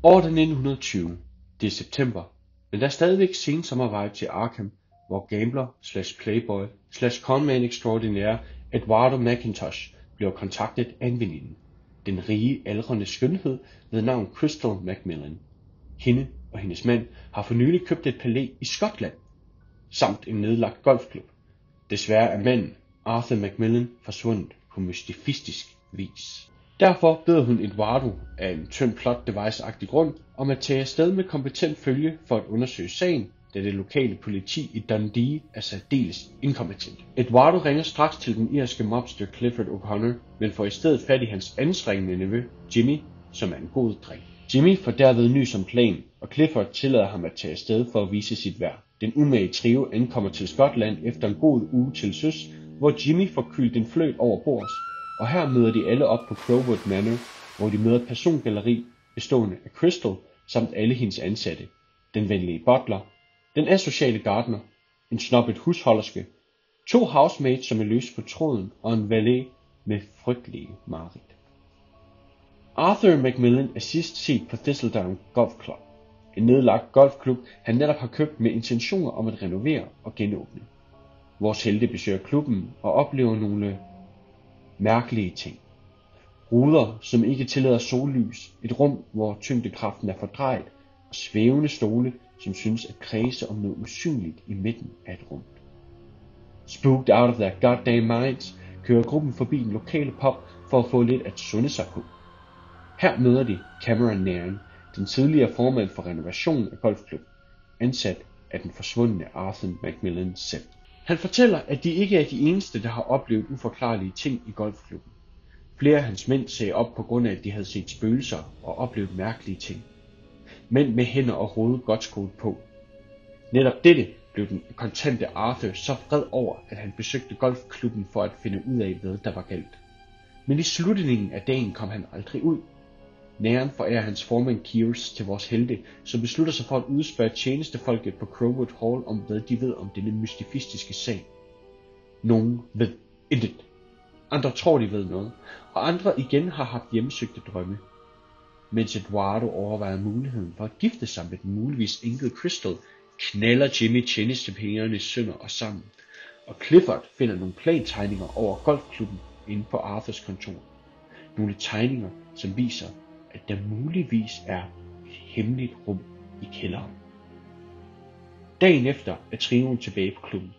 Året er 1920. Det er september, men der er stadigvæk sensommervibe til Arkham, hvor gambler/playboy/conman extraordinaire Eduardo McIntosh bliver kontaktet af en veninde. Den rige, aldrende skønhed ved navn Crystal Macmillan. Hende og hendes mand har for nylig købt et palæ i Skotland, samt en nedlagt golfklub. Desværre er manden, Arthur Macmillan, forsvundet på mystifistisk vis. Derfor beder hun Eduardo af en tynd plot device-agtig grund om at tage afsted med kompetent følge for at undersøge sagen, da det lokale politi i Dundee er særdeles inkompetent. Eduardo ringer straks til den irske mobster Clifford O'Connor, men får i stedet fat i hans anstrengende nevø, Jimmy, som er en god dreng. Jimmy får derved nys om planen, og Clifford tillader ham at tage afsted for at vise sit værd. Den umage trio ankommer til Skotland efter en god uge til søs, hvor Jimmy får kyldt en fløjt over bords, og her møder de alle op på Crowwood Manor, hvor de møder et persongalleri bestående af Crystal samt alle hendes ansatte, den venlige butler, den asociale gartner, en snobbet husholderske, 2 housemates som er løs på tråden og en valet med frygtelige mareridt. Arthur Macmillan er sidst set på Thistledown Golf Club, en nedlagt golfklub han netop har købt med intentioner om at renovere og genåbne. Vores helte besøger klubben og oplever nogle mærkelige ting. Ruder, som ikke tillader sollys, et rum, hvor tyngdekraften er fordrejet, og svævende stole, som synes at kredse om noget usynligt i midten af et rum. Spooked out of their goddamn minds, kører gruppen forbi den lokale pub for at få lidt at sunde sig på. Her møder de Cameron Nairn, den tidligere formand for renovation af golfklubben, ansat af den forsvundne Arthur Macmillan selv. Han fortæller, at de ikke er de eneste, der har oplevet uforklarlige ting i golfklubben. Flere af hans mænd sagde op på grund af, at de havde set spøgelser og oplevet mærkelige ting. Mænd med hænder og hoved godt skruet på. Netop dette blev den kontante Arthur så vred over, at han besøgte golfklubben for at finde ud af, hvad der var galt. Men i slutningen af dagen kom han aldrig ud. Nairn forærer hans formand Kears til vores helte, som beslutter sig for at udspørge tjenestefolket på Crowwood Hall om, hvad de ved om denne mystifistiske sag. Nogen ved intet. Andre tror, de ved noget, og andre igen har haft hjemsøgte drømme. Mens Eduardo overvejer muligheden for at gifte sig med den muligvis enkelte Crystal, knalder Jimmy tjenestepengernes sønder og sammen, og Clifford finder nogle plantegninger over golfklubben inde på Arthurs kontor. Nogle tegninger, som viser, at der muligvis er et hemmeligt rum i kælderen. Dagen efter er trioen tilbage på klubben.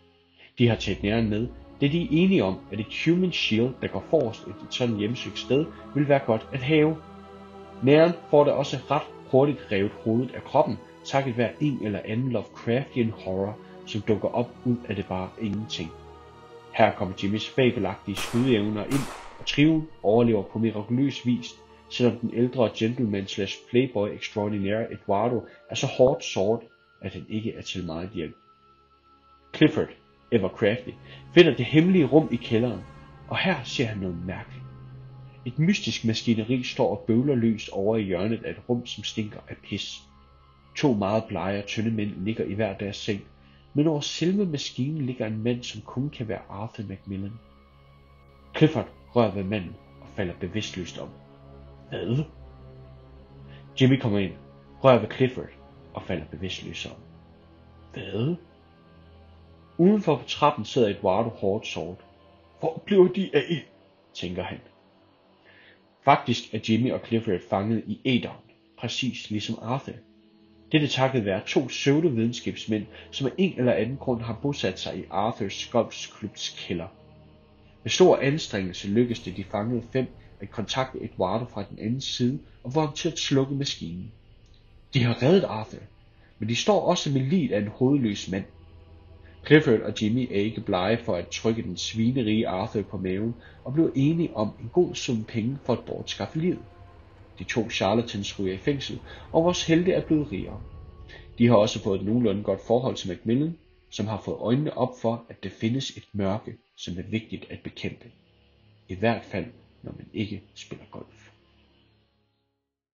De har taget Nairn med, da de er enige om, at et human shield, der går forrest et sådan hjemsøgt sted, vil være godt at have. Nairn får da også ret hurtigt revet hovedet af kroppen, takket være en eller anden Lovecraftian horror, som dukker op ud af det bare ingenting. Her kommer Jimmys fabelagtige skudevner ind, og trioen overlever på mirakuløs vis, selvom den ældre gentleman/playboy extraordinaire Eduardo er så hårdt såret, at han ikke er til meget hjælp. Clifford, ever crafty, finder det hemmelige rum i kælderen, og her ser han noget mærkeligt. Et mystisk maskineri står og bøvler løst over i hjørnet af et rum, som stinker af pis. 2 meget blege og tynde mænd ligger i hver deres seng, men over selve maskinen ligger en mand, som kun kan være Arthur Macmillan. Clifford rører ved manden og falder bevidstløst om. Hvad? Jimmy kommer ind, rører ved Clifford og falder bevidstløs om. Hvad? Udenfor på trappen sidder Eduardo hårdt såret. Hvor bliver de af? Tænker han. Faktisk er Jimmy og Clifford fanget i æderen, præcis ligesom Arthur. Dette takket være 2 pseudovidenskabsmænd, som af en eller anden grund har bosat sig i Arthurs golfklubs kælder. Med stor anstrengelse lykkedes det de fangede 5 at kontakte Eduardo fra den anden side og få ham til at slukke maskinen. De har reddet Arthur, men de står også med liget af en hovedløs mand. Clifford og Jimmy er ikke blege for at trykke den svinerige Arthur på maven og blev enige om en god sum penge for at bortskaffe livet. De 2 charlatans ryger i fængsel, og vores helte er blevet rigere. De har også fået et nogenlunde godt forhold til Macmillan, som har fået øjnene op for, at der findes et mørke, som er vigtigt at bekæmpe. I hvert fald, når man ikke spiller golf.